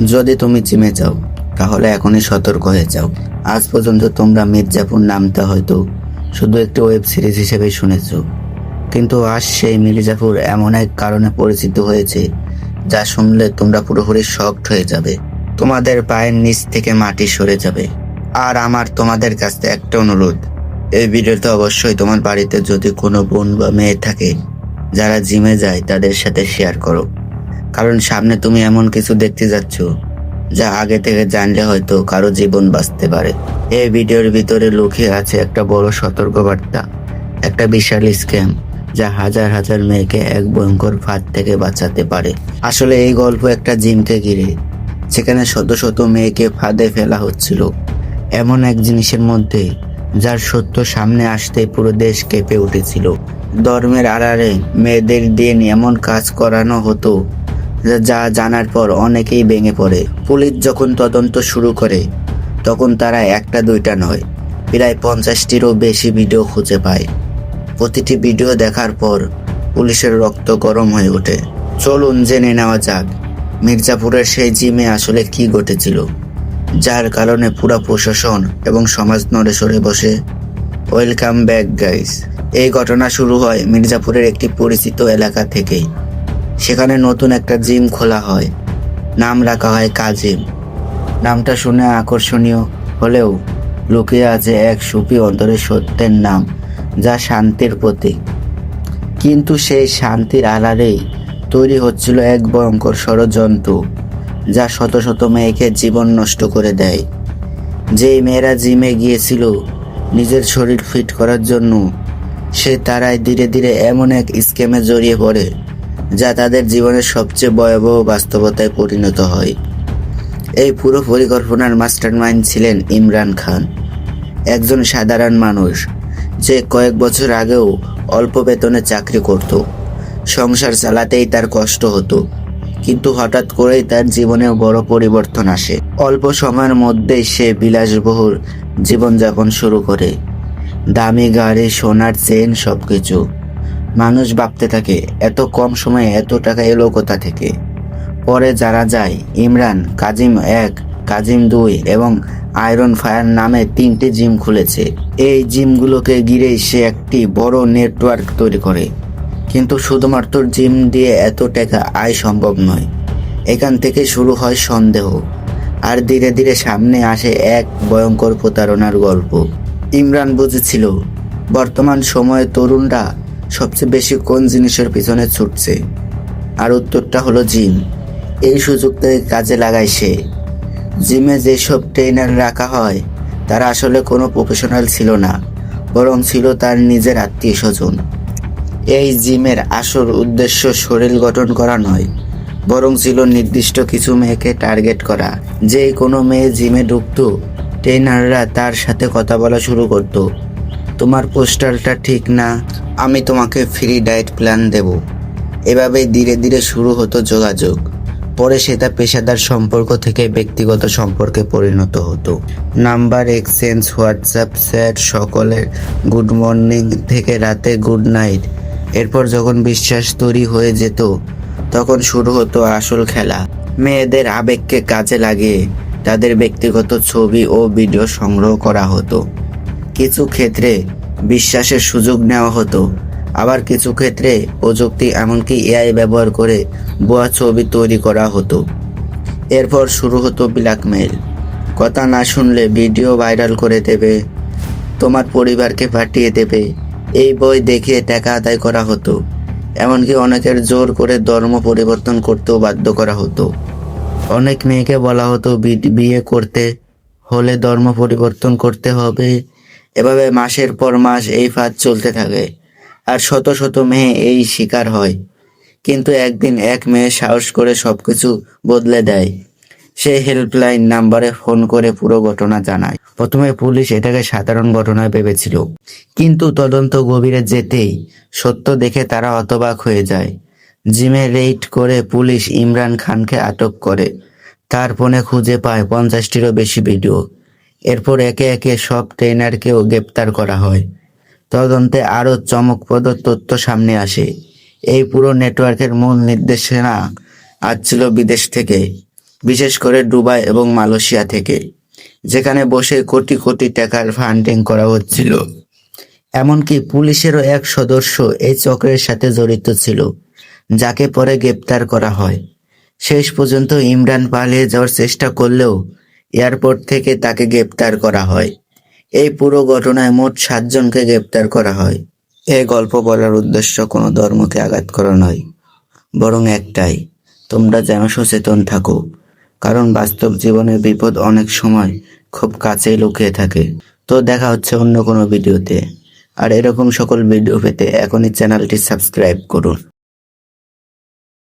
যদি তুমি জিমে যাও তাহলে এখনই সতর্ক হয়ে যাও। আজ পর্যন্ত তোমরা মির্জাপুর নামটা হয়তো শুধু একটি ওয়েব সিরিজ হিসেবে শুনেছো, কিন্তু আজ সেই মির্জাপুর এমন এক কারণে পরিচিত হয়েছে যা শুনলে তোমরা পুরোপুরি শকড হয়ে যাবে। তোমাদের পায়ের নিচ থেকে মাটি সরে যাবে। আর আমার তোমাদের কাছে একটা অনুরোধ, এই ভিডিওতে অবশ্যই তোমার বাড়িতে যদি কোনো বোন বা মেয়ে থাকে যারা জিমে যায় তাদের সাথে শেয়ার করো, কারণ সামনে তুমি এমন কিছু দেখতে যাচ্ছ যা আগে থেকে জানলে হয়তো কারো জীবন বাঁচতে পারে। এই ভিডিওর ভিতরে লুকিয়ে আছে একটা বড় সতর্কবার্তা, একটা বিশাল স্ক্যাম যা হাজার হাজার মেয়েকে এক ভয়ঙ্কর ফাঁদ থেকে বাঁচাতে পারে। আসলে এই গল্প একটা জিমকে ঘিরে, সেখানে শত শত মেয়েকে ফাঁদে ফেলা হচ্ছিল এমন এক জিনিসের মধ্যে যার সত্য সামনে আসতে পুরো দেশ কেঁপে উঠেছিল। ধর্মের আড়ালে মেয়েদের দিয়ে এমন কাজ করানো হতো যা জানার পর অনেকেই ভেঙে পড়ে। পুলিশ যখন তদন্ত শুরু করে তখন তারা একটা দুইটা নয়, প্রায় 50টিরও বেশি ভিডিও খুঁজে পায়। প্রতিটি ভিডিও দেখার পর পুলিশের রক্ত গরম হয়ে ওঠে। চলুন জেনে নেওয়া যাক মির্জাপুরের সেই জিমে আসলে কি ঘটেছিল, যার কারণে পুরো প্রশাসন এবং সমাজ নড়ে সরে বসে। Welcome back guys. এই ঘটনা শুরু হয় মির্জাপুরের একটি পরিচিত এলাকা থেকেই। সেখানে নতুন একটা জিম খোলা হয়, নাম রাখা হয় কাজিম। নামটা শুনে আকর্ষণীয় হলেও লুকিয়ে আছে এক সুফি অন্তরের সত্যের নাম, যা শান্তির প্রতীক। কিন্তু সেই শান্তির আড়ালেই তৈরি হচ্ছিল এক ভয়ঙ্কর ষড়যন্ত্র যা শত শত মেয়েকে জীবন নষ্ট করে দেয়। যেই মেয়েরা জিমে গিয়েছিল নিজের শরীর ফিট করার জন্য, সে তারাই ধীরে ধীরে এমন এক স্ক্যামে জড়িয়ে পড়ে যা তাদের জীবনের সবচেয়ে ভয়াবহ বাস্তবতায় পরিণত হয়। এই পুরো পরিকল্পনার মাস্টারমাইন্ড ছিলেন ইমরান খান, একজন সাধারণ মানুষ যে কয়েক বছর আগেও অল্প বেতনে চাকরি করত। সংসার চালাতেই তার কষ্ট হতো, কিন্তু হঠাৎ করেই তার জীবনে বড় পরিবর্তন আসে। অল্প সময়ের মধ্যেই সে বিলাসবহুল জীবনযাপন শুরু করে, দামি গাড়ি, সোনার চেন, সবকিছু। মানুষ ভাবতে থাকে এত কম সময়ে এত টাকা এলো কোথা থেকে। পরে জানা যায় ইমরান কাজিম 1, কাজিম 2 এবং আয়রন ফায়ার নামে 3টি জিম খুলেছে। এই জিমগুলোকে ঘিরেই সে একটি বড় নেটওয়ার্ক তৈরি করে। কিন্তু শুধুমাত্র জিম দিয়ে এত টাকা আয় সম্ভব নয়। এখান থেকে শুরু হয় সন্দেহ, আর ধীরে ধীরে সামনে আসে এক ভয়ঙ্কর প্রতারণার গল্প। ইমরান বুঝেছিল বর্তমান সময়ে তরুণরা সবচেয়ে বেশি কোন জিনিসের পিছনে ছুটছে, আর উত্তরটা হলো জিম। এই সুযোগটাকে কাজে লাগায় সে। জিমে যেসব ট্রেনার রাখা হয় তারা আসলে কোনো প্রফেশনাল ছিল না, বরং ছিল তার নিজের আত্মীয় স্বজন। এই জিমের আসল উদ্দেশ্য শরীর গঠন করা নয়, বরং ছিল নির্দিষ্ট কিছু মেয়েকে টার্গেট করা। যে কোনো মেয়ে জিমে ঢুকতো, ট্রেনাররা তার সাথে কথা বলা শুরু করত। তোমার পোস্টারটা ঠিক না, আমি তোমাকে ফ্রি ডায়েট প্ল্যান দেব। এভাবেই ধীরে ধীরে শুরু হতো যোগাযোগ। পরে সেটা পেশাদার সম্পর্ক থেকে ব্যক্তিগত সম্পর্কে পরিণত হতো। নাম্বার এক্সচেঞ্জ, হোয়াটসঅ্যাপ চ্যাট, সকলের গুড মর্নিং থেকে রাতে গুড নাইট। এরপর যখন বিশ্বাস তৈরি হয়ে যেত তখন শুরু হতো আসল খেলা। মেয়েদের আবেগকে কাজে লাগিয়ে তাদের ব্যক্তিগত ছবি ও ভিডিও সংগ্রহ করা হতো। কিছু ক্ষেত্রে বিশ্বাসের সুযোগ নেওয়া হতো, আবার কিছু ক্ষেত্রে প্রযুক্তি এমনকি এআই ব্যবহার করে ভুয়া ছবি তৈরি করা হতো। এরপর শুরু হতো ব্ল্যাকমেইল। কথা না শুনলে ভিডিও ভাইরাল করে দেবে, তোমার পরিবারকে পাঠিয়ে দেবে, এই বই দেখিয়ে টাকা আদায় করা হতো। এমনকি অনেকের জোর করে ধর্ম পরিবর্তন করতেও বাধ্য করা হতো। অনেক মেয়েকে বলা হতো বিয়ে করতে হলে ধর্ম পরিবর্তন করতে হবে। এভাবে মাসের পর মাস এই ফাঁদ চলতে থাকে, আর শত শত মেয়ে এই শিকার হয়। কিন্তু একদিন এক মেয়ে সাহস করে সবকিছু বদলে দেয়। সে হেল্পলাইন নাম্বারে ফোন করে পুরো ঘটনা জানায়। প্রথমে পুলিশ এটাকে সাধারণ ঘটনায় ভেবেছিল, কিন্তু তদন্ত গভীরে যেতেই সত্য দেখে তারা হতবাক হয়ে যায়। জিমে রেইড করে পুলিশ ইমরান খানকে আটক করে। তার ফোনে খুঁজে পায় 50টিরও বেশি ভিডিও। এরপর একে একে সব ট্রেনারকেও গ্রেপ্তার করা হয়। তদন্তে আরও চমকপ্রদ তথ্য সামনে আসে। এই পুরো নেটওয়ার্কের মূল নির্দেশনা আসছিল বিদেশ থেকে। বিশেষ করে দুবাই এবং মালয়েশিয়া থেকে, যেখানে বসে কোটি কোটি টাকার ফান্ডিং করা হচ্ছিল। এমনকি পুলিশেরও এক সদস্য এই চক্রের সাথে জড়িত ছিল, যাকে পরে গ্রেপ্তার করা হয়। শেষ পর্যন্ত ইমরান পালিয়ে যাওয়ার চেষ্টা করলেও এয়ারপোর্ট থেকে তাকে গ্রেপ্তার করা হয়। এই পুরো ঘটনায় মোট 7 জনকে গ্রেপ্তার করা হয়। এই গল্প বলার উদ্দেশ্য কোনো ধর্মকে আঘাত করা নয়, বরং একটাই, তোমরা যেন সচেতন থাকো, কারণ বাস্তব জীবনের বিপদ অনেক সময় খুব কাছেই লুকিয়ে থাকে। তো দেখা হচ্ছে অন্য কোনো ভিডিওতে। আর এরকম সকল ভিডিও পেতে এখনই চ্যানেলটি সাবস্ক্রাইব করুন।